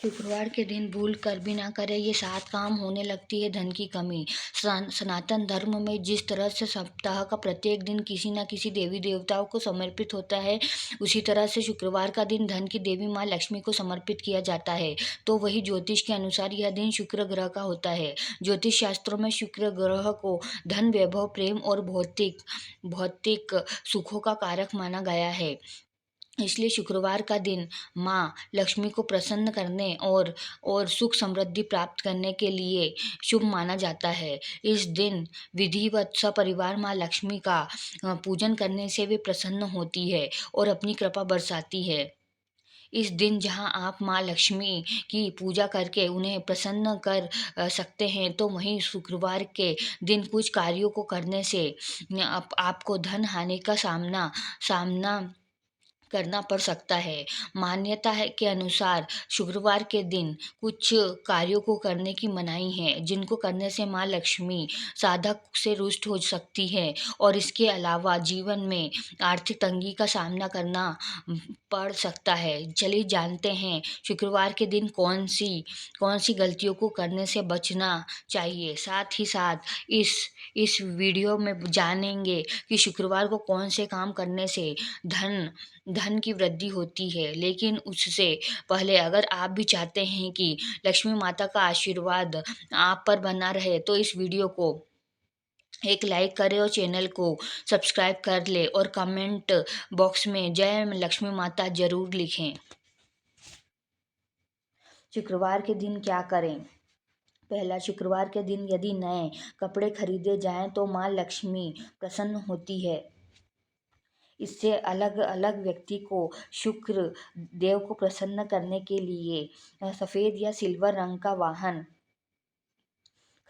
शुक्रवार के दिन भूल कर भी ना करें ये 7 काम होने लगती है धन की कमी। सनातन धर्म में जिस तरह से सप्ताह का प्रत्येक दिन किसी न किसी देवी देवताओं को समर्पित होता है, उसी तरह से शुक्रवार का दिन धन की देवी माँ लक्ष्मी को समर्पित किया जाता है। तो वही ज्योतिष के अनुसार यह दिन शुक्र ग्रह का होता है। ज्योतिष शास्त्रों में शुक्र ग्रह को धन, वैभव, प्रेम और भौतिक भौतिक सुखों का कारक माना गया है। इसलिए शुक्रवार का दिन माँ लक्ष्मी को प्रसन्न करने और सुख समृद्धि प्राप्त करने के लिए शुभ माना जाता है। इस दिन विधिवत सपरिवार माँ लक्ष्मी का पूजन करने से वे प्रसन्न होती है और अपनी कृपा बरसाती है। इस दिन जहाँ आप माँ लक्ष्मी की पूजा करके उन्हें प्रसन्न कर सकते हैं, तो वहीं शुक्रवार के दिन कुछ कार्यों को करने से आपको धन हानि का सामना सामना करना पड़ सकता है। मान्यता है के अनुसार शुक्रवार के दिन कुछ कार्यों को करने की मनाही है, जिनको करने से माँ लक्ष्मी साधक से रुष्ट हो सकती है और इसके अलावा जीवन में आर्थिक तंगी का सामना करना पड़ सकता है। चलिए जानते हैं शुक्रवार के दिन कौन सी गलतियों को करने से बचना चाहिए। साथ ही साथ इस वीडियो में जानेंगे कि शुक्रवार को कौन से काम करने से धन धन की वृद्धि होती है। लेकिन उससे पहले अगर आप भी चाहते हैं कि लक्ष्मी माता का आशीर्वाद आप पर बना रहे, तो इस वीडियो को एक लाइक करें और चैनल को सब्सक्राइब कर ले और कमेंट बॉक्स में जय लक्ष्मी माता ज़रूर लिखें। शुक्रवार के दिन क्या करें? पहला, शुक्रवार के दिन यदि नए कपड़े खरीदे जाएं तो माँ लक्ष्मी प्रसन्न होती है। इससे अलग अलग व्यक्ति को शुक्र देव को प्रसन्न करने के लिए सफ़ेद या सिल्वर रंग का वाहन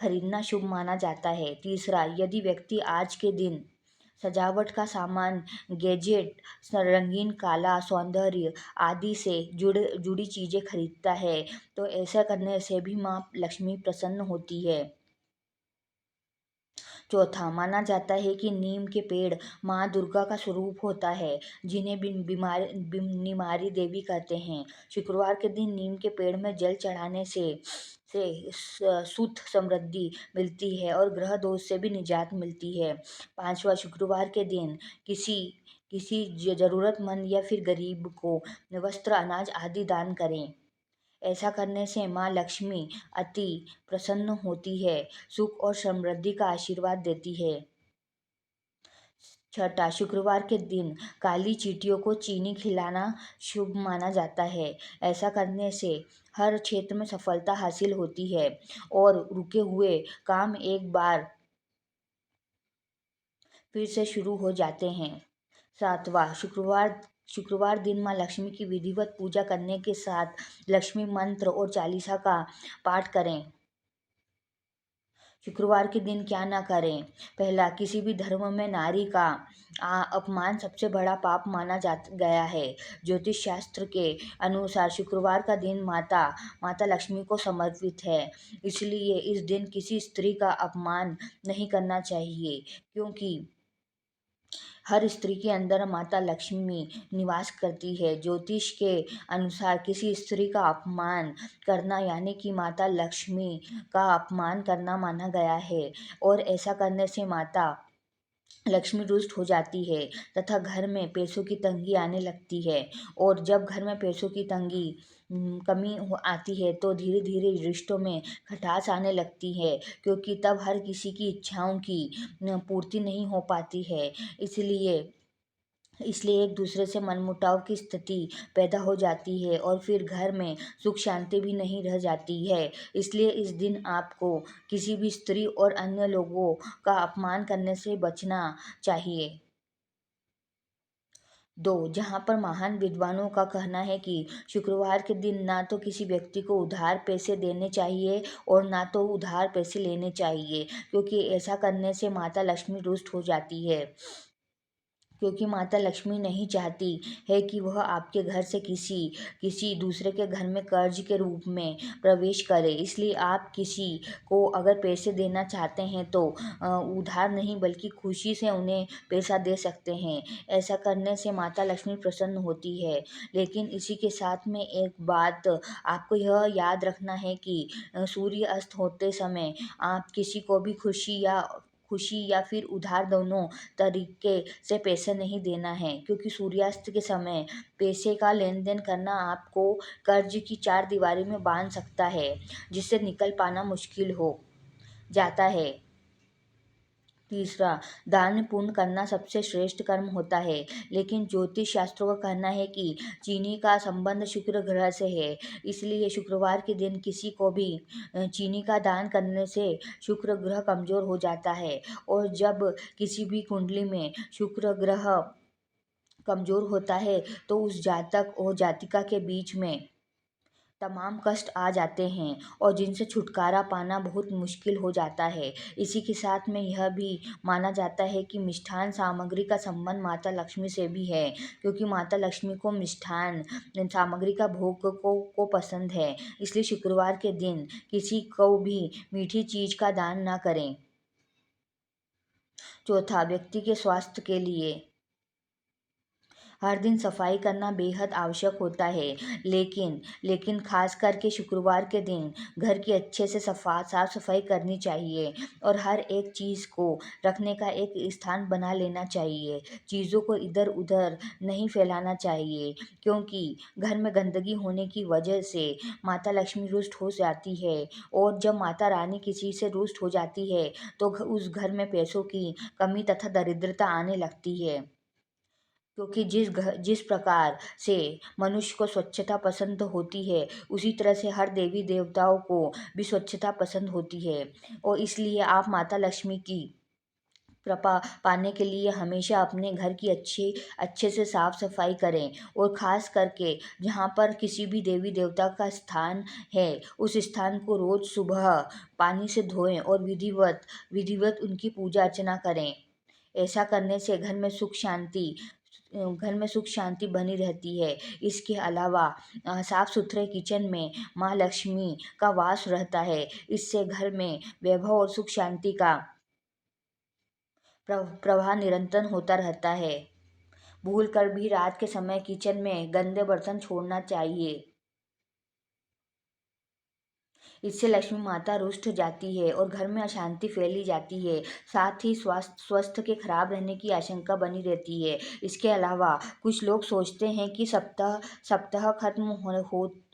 खरीदना शुभ माना जाता है। तीसरा, यदि व्यक्ति आज के दिन सजावट का सामान, गैजेट, रंगीन कला, सौंदर्य आदि से जुड़ी चीज़ें खरीदता है, तो ऐसा करने से भी माँ लक्ष्मी प्रसन्न होती है। चौथा, माना जाता है कि नीम के पेड़ माँ दुर्गा का स्वरूप होता है, जिन्हें निमारी देवी कहते हैं। शुक्रवार के दिन नीम के पेड़ में जल चढ़ाने से सुख समृद्धि मिलती है और ग्रह दोष से भी निजात मिलती है। पांचवा, शुक्रवार के दिन किसी किसी जरूरतमंद या फिर गरीब को वस्त्र, अनाज आदि दान करें। ऐसा करने से माँ लक्ष्मी अति प्रसन्न होती है, सुख और समृद्धि का आशीर्वाद देती है। छठा, शुक्रवार के दिन काली चींटियों को चीनी खिलाना शुभ माना जाता है। ऐसा करने से हर क्षेत्र में सफलता हासिल होती है और रुके हुए काम एक बार फिर से शुरू हो जाते हैं। सातवां, शुक्रवार दिन माँ लक्ष्मी की विधिवत पूजा करने के साथ लक्ष्मी मंत्र और चालीसा का पाठ करें। शुक्रवार के दिन क्या ना करें? पहला, किसी भी धर्म में नारी का अपमान सबसे बड़ा पाप माना जा गया है। ज्योतिष शास्त्र के अनुसार शुक्रवार का दिन माता लक्ष्मी को समर्पित है। इसलिए इस दिन किसी स्त्री का अपमान नहीं करना चाहिए, क्योंकि हर स्त्री के अंदर माता लक्ष्मी निवास करती है। ज्योतिष के अनुसार किसी स्त्री का अपमान करना यानी कि माता लक्ष्मी का अपमान करना माना गया है और ऐसा करने से माता लक्ष्मी रुष्ट हो जाती है तथा घर में पैसों की तंगी आने लगती है। और जब घर में पैसों की तंगी कमी आती है, तो धीरे धीरे रिश्तों में खटास आने लगती है, क्योंकि तब हर किसी की इच्छाओं की पूर्ति नहीं हो पाती है। इसलिए इसलिए एक दूसरे से मनमुटाव की स्थिति पैदा हो जाती है और फिर घर में सुख शांति भी नहीं रह जाती है। इसलिए इस दिन आपको किसी भी स्त्री और अन्य लोगों का अपमान करने से बचना चाहिए। दो, जहाँ पर महान विद्वानों का कहना है कि शुक्रवार के दिन ना तो किसी व्यक्ति को उधार पैसे देने चाहिए और ना तो उधार पैसे लेने चाहिए, क्योंकि ऐसा करने से माता लक्ष्मी रुष्ट हो जाती है। क्योंकि माता लक्ष्मी नहीं चाहती है कि वह आपके घर से किसी किसी दूसरे के घर में कर्ज के रूप में प्रवेश करे। इसलिए आप किसी को अगर पैसे देना चाहते हैं तो उधार नहीं बल्कि खुशी से उन्हें पैसा दे सकते हैं। ऐसा करने से माता लक्ष्मी प्रसन्न होती है। लेकिन इसी के साथ में एक बात आपको यह याद रखना है कि सूर्य अस्त होते समय आप किसी को भी खुशी या फिर उधार दोनों तरीके से पैसे नहीं देना है, क्योंकि सूर्यास्त के समय पैसे का लेन देन करना आपको कर्ज की चार दीवारी में बांध सकता है, जिससे निकल पाना मुश्किल हो जाता है। तीसरा, दान पुण्य करना सबसे श्रेष्ठ कर्म होता है, लेकिन ज्योतिष शास्त्रों का कहना है कि चीनी का संबंध शुक्र ग्रह से है। इसलिए शुक्रवार के दिन किसी को भी चीनी का दान करने से शुक्र ग्रह कमजोर हो जाता है। और जब किसी भी कुंडली में शुक्र ग्रह कमजोर होता है तो उस जातक और जातिका के बीच में तमाम कष्ट आ जाते हैं और जिनसे छुटकारा पाना बहुत मुश्किल हो जाता है। इसी के साथ में यह भी माना जाता है कि मिष्ठान सामग्री का संबंध माता लक्ष्मी से भी है, क्योंकि माता लक्ष्मी को मिष्ठान सामग्री का भोग को पसंद है। इसलिए शुक्रवार के दिन किसी को भी मीठी चीज का दान ना करें। चौथा, व्यक्ति के स्वास्थ्य के लिए हर दिन सफाई करना बेहद आवश्यक होता है, लेकिन लेकिन खास करके शुक्रवार के दिन घर की अच्छे से साफ सफाई करनी चाहिए और हर एक चीज़ को रखने का एक स्थान बना लेना चाहिए। चीज़ों को इधर उधर नहीं फैलाना चाहिए, क्योंकि घर में गंदगी होने की वजह से माता लक्ष्मी रुष्ट हो जाती है। और जब माता रानी किसी से रुष्ट हो जाती है तो उस घर में पैसों की कमी तथा दरिद्रता आने लगती है, क्योंकि जिस प्रकार से मनुष्य को स्वच्छता पसंद होती है, उसी तरह से हर देवी देवताओं को भी स्वच्छता पसंद होती है। और इसलिए आप माता लक्ष्मी की कृपा पाने के लिए हमेशा अपने घर की अच्छे से साफ सफाई करें। और ख़ास करके जहाँ पर किसी भी देवी देवता का स्थान है, उस स्थान को रोज़ सुबह पानी से धोएं और विधिवत विधिवत उनकी पूजा अर्चना करें। ऐसा करने से घर में सुख शांति बनी रहती है। इसके अलावा साफ सुथरे किचन में माँ लक्ष्मी का वास रहता है। इससे घर में वैभव और सुख शांति का प्रवाह निरंतर होता रहता है। भूल कर भी रात के समय किचन में गंदे बर्तन छोड़ना चाहिए। इससे लक्ष्मी माता रुष्ट जाती है और घर में अशांति फैली जाती है। साथ ही स्वास्थ्य के खराब रहने की आशंका बनी रहती है। इसके अलावा कुछ लोग सोचते हैं कि सप्ताह सप्ताह खत्म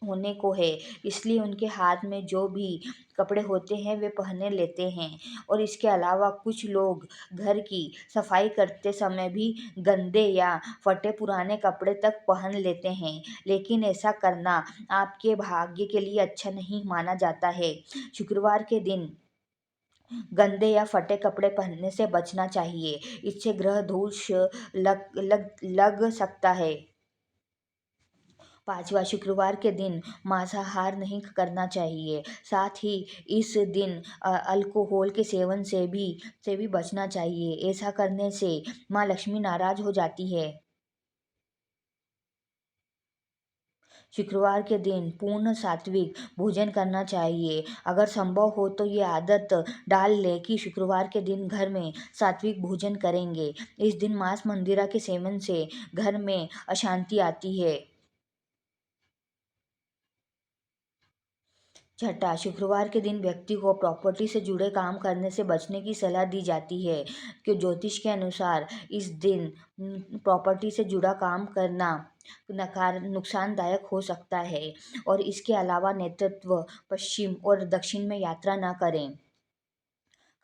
होने को है, इसलिए उनके हाथ में जो भी कपड़े होते हैं वे पहने लेते हैं। और इसके अलावा कुछ लोग घर की सफाई करते समय भी गंदे या फटे पुराने कपड़े तक पहन लेते हैं, लेकिन ऐसा करना आपके भाग्य के लिए अच्छा नहीं माना जाता है। शुक्रवार के दिन गंदे या फटे कपड़े पहनने से बचना चाहिए। इससे ग्रह दोष लग सकता है। पाँचवा, शुक्रवार के दिन मांसाहार नहीं करना चाहिए। साथ ही इस दिन अल्कोहल के सेवन से भी बचना चाहिए। ऐसा करने से माँ लक्ष्मी नाराज हो जाती है। शुक्रवार के दिन पूर्ण सात्विक भोजन करना चाहिए। अगर संभव हो तो ये आदत डाल लें कि शुक्रवार के दिन घर में सात्विक भोजन करेंगे। इस दिन मांस मंदिरा के सेवन से घर में अशांति आती है। छठा, शुक्रवार के दिन व्यक्ति को प्रॉपर्टी से जुड़े काम करने से बचने की सलाह दी जाती है, कि ज्योतिष के अनुसार इस दिन प्रॉपर्टी से जुड़ा काम करना नकार नुकसानदायक हो सकता है। और इसके अलावा नेतृत्व पश्चिम और दक्षिण में यात्रा न करें।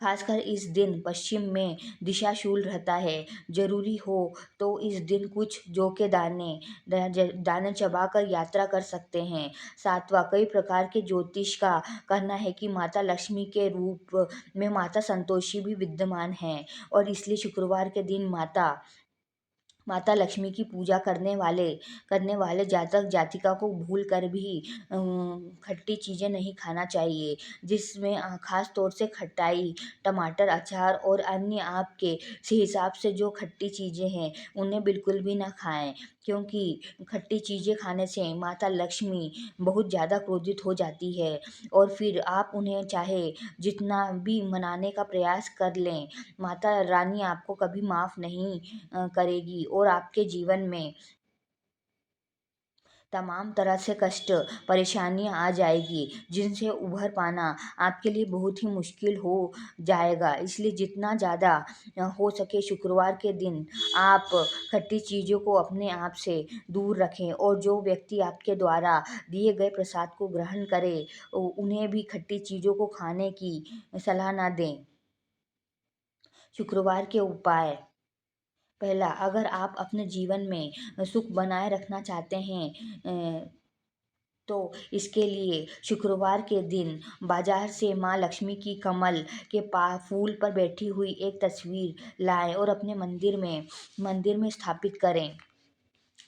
खासकर इस दिन पश्चिम में दिशाशूल रहता है। जरूरी हो तो इस दिन कुछ जौ के दाने चबाकर यात्रा कर सकते हैं। सातवां, कई प्रकार के ज्योतिष का कहना है कि माता लक्ष्मी के रूप में माता संतोषी भी विद्यमान है, और इसलिए शुक्रवार के दिन माता माता लक्ष्मी की पूजा करने वाले जातक जातिका को भूल कर भी खट्टी चीज़ें नहीं खाना चाहिए, जिसमें खास तौर से खटाई, टमाटर, अचार और अन्य आपके से हिसाब से जो खट्टी चीज़ें हैं उन्हें बिल्कुल भी ना खाएं, क्योंकि खट्टी चीज़ें खाने से माता लक्ष्मी बहुत ज़्यादा क्रोधित हो जाती है और फिर आप उन्हें चाहे जितना भी मनाने का प्रयास कर लें, माता रानी आपको कभी माफ़ नहीं करेगी और आपके जीवन में तमाम तरह से कष्ट, परेशानियाँ आ जाएगी, जिनसे उभर पाना आपके लिए बहुत ही मुश्किल हो जाएगा। इसलिए जितना ज़्यादा हो सके शुक्रवार के दिन आप खट्टी चीज़ों को अपने आप से दूर रखें और जो व्यक्ति आपके द्वारा दिए गए प्रसाद को ग्रहण करे, उन्हें भी खट्टी चीज़ों को खाने की सलाह ना दें। शुक्रवार के उपाय: पहला, अगर आप अपने जीवन में सुख बनाए रखना चाहते हैं तो इसके लिए शुक्रवार के दिन बाजार से माँ लक्ष्मी की कमल के पा फूल पर बैठी हुई एक तस्वीर लाएं और अपने मंदिर में स्थापित करें।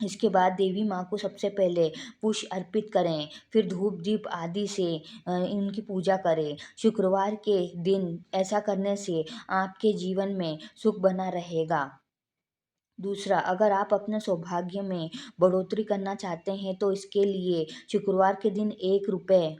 इसके बाद देवी माँ को सबसे पहले पुष्प अर्पित करें, फिर धूप दीप आदि से इनकी पूजा करें। शुक्रवार के दिन ऐसा करने से आपके जीवन में सुख बना रहेगा। दूसरा, अगर आप अपने सौभाग्य में बढ़ोतरी करना चाहते हैं तो इसके लिए शुक्रवार के दिन 1 रुपये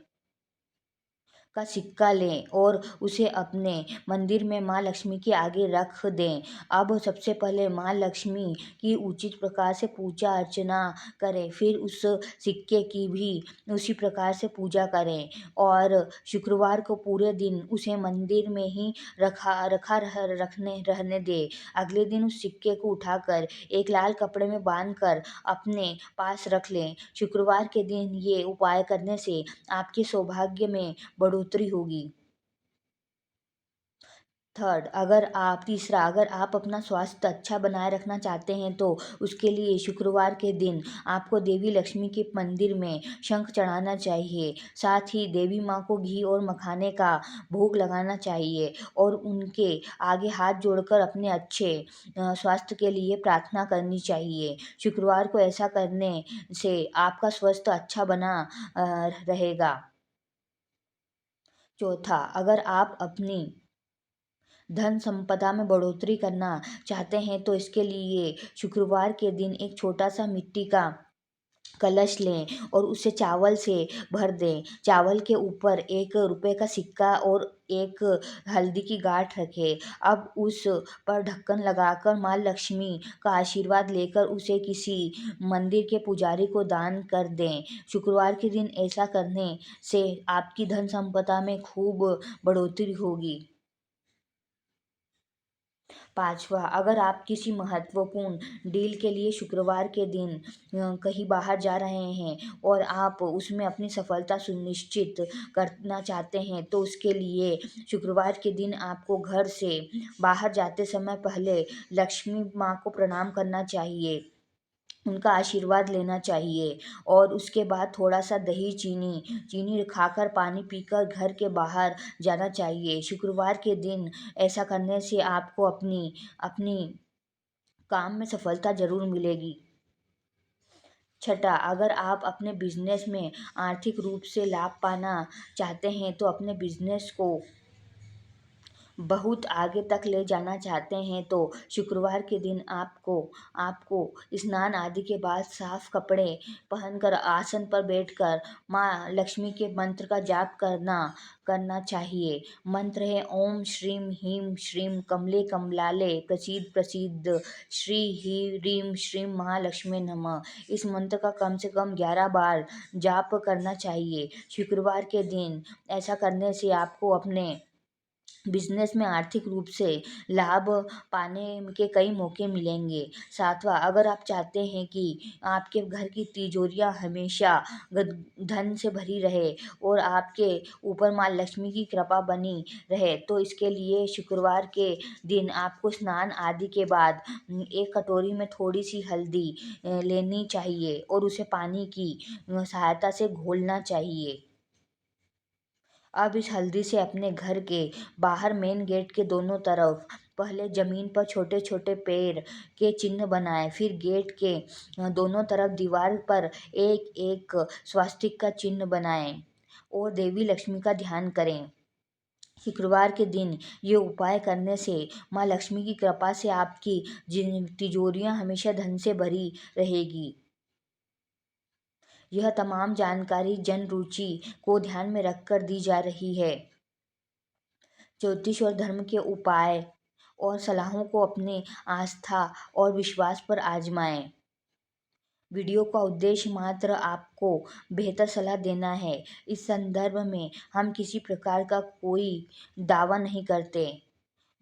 का सिक्का लें और उसे अपने मंदिर में माँ लक्ष्मी के आगे रख दें। अब सबसे पहले माँ लक्ष्मी की उचित प्रकार से पूजा अर्चना करें, फिर उस सिक्के की भी उसी प्रकार से पूजा करें और शुक्रवार को पूरे दिन उसे मंदिर में ही रखने रहने दें। अगले दिन उस सिक्के को उठाकर एक लाल कपड़े में बांधकर अपने पास रख लें। शुक्रवार के दिन ये उपाय करने से आपके सौभाग्य में बढ़ोतरी होगी। तीसरा, अगर आप अपना स्वास्थ्य अच्छा बनाए रखना चाहते हैं तो उसके लिए शुक्रवार के दिन आपको देवी लक्ष्मी के मंदिर में शंख चढ़ाना चाहिए। साथ ही देवी माँ को घी और मखाने का भोग लगाना चाहिए और उनके आगे हाथ जोड़कर अपने अच्छे स्वास्थ्य के लिए प्रार्थना करनी चाहिए। शुक्रवार को ऐसा करने से आपका स्वास्थ्य अच्छा बना रहेगा। चौथा, अगर आप अपनी धन संपदा में बढ़ोतरी करना चाहते हैं तो इसके लिए शुक्रवार के दिन एक छोटा सा मिट्टी का कलश लें और उसे चावल से भर दें। चावल के ऊपर 1 रुपये का सिक्का और एक हल्दी की गांठ रखें। अब उस पर ढक्कन लगाकर माँ लक्ष्मी का आशीर्वाद लेकर उसे किसी मंदिर के पुजारी को दान कर दें। शुक्रवार के दिन ऐसा करने से आपकी धन संपदा में खूब बढ़ोतरी होगी। पाँचवा, अगर आप किसी महत्वपूर्ण डील के लिए शुक्रवार के दिन कहीं बाहर जा रहे हैं और आप उसमें अपनी सफलता सुनिश्चित करना चाहते हैं तो उसके लिए शुक्रवार के दिन आपको घर से बाहर जाते समय पहले लक्ष्मी माँ को प्रणाम करना चाहिए, उनका आशीर्वाद लेना चाहिए और उसके बाद थोड़ा सा दही चीनी चीनी खाकर पानी पीकर घर के बाहर जाना चाहिए। शुक्रवार के दिन ऐसा करने से आपको अपनी अपनी काम में सफलता ज़रूर मिलेगी। छठा, अगर आप अपने बिजनेस में आर्थिक रूप से लाभ पाना चाहते हैं तो अपने बिजनेस को बहुत आगे तक ले जाना चाहते हैं तो शुक्रवार के दिन आपको आपको स्नान आदि के बाद साफ कपड़े पहनकर आसन पर बैठकर माँ लक्ष्मी के मंत्र का जाप करना करना चाहिए। मंत्र है: ओम श्रीम ह्रीम श्रीम कमले कमलाले प्रसीद प्रसीद श्री ही ह्रीम श्रीम महालक्ष्मी नमः। इस मंत्र का कम से कम 11 बार जाप करना चाहिए। शुक्रवार के दिन ऐसा करने से आपको अपने बिजनेस में आर्थिक रूप से लाभ पाने के कई मौके मिलेंगे। सातवां, अगर आप चाहते हैं कि आपके घर की तिजोरियां हमेशा धन से भरी रहे और आपके ऊपर माँ लक्ष्मी की कृपा बनी रहे तो इसके लिए शुक्रवार के दिन आपको स्नान आदि के बाद एक कटोरी में थोड़ी सी हल्दी लेनी चाहिए और उसे पानी की सहायता से घोलना चाहिए। अब इस हल्दी से अपने घर के बाहर मेन गेट के दोनों तरफ पहले जमीन पर छोटे छोटे पैर के चिन्ह बनाएं, फिर गेट के दोनों तरफ दीवार पर एक एक स्वास्तिक का चिन्ह बनाएं और देवी लक्ष्मी का ध्यान करें। शुक्रवार के दिन ये उपाय करने से माँ लक्ष्मी की कृपा से आपकी तिजोरियां हमेशा धन से भरी रहेगी। यह तमाम जानकारी जन रुचि को ध्यान में रखकर दी जा रही है। ज्योतिष और धर्म के उपाय और सलाहों को अपने आस्था और विश्वास पर आजमाएं। वीडियो का उद्देश्य मात्र आपको बेहतर सलाह देना है। इस संदर्भ में हम किसी प्रकार का कोई दावा नहीं करते।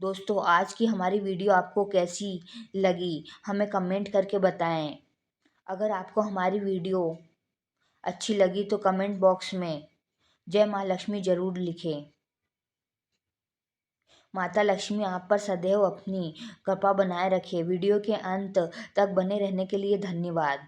दोस्तों, आज की हमारी वीडियो आपको कैसी लगी हमें कमेंट करके बताएं। अगर आपको हमारी वीडियो अच्छी लगी तो कमेंट बॉक्स में जय माँ लक्ष्मी जरूर लिखें। माता लक्ष्मी आप पर सदैव अपनी कृपा बनाए रखे। वीडियो के अंत तक बने रहने के लिए धन्यवाद।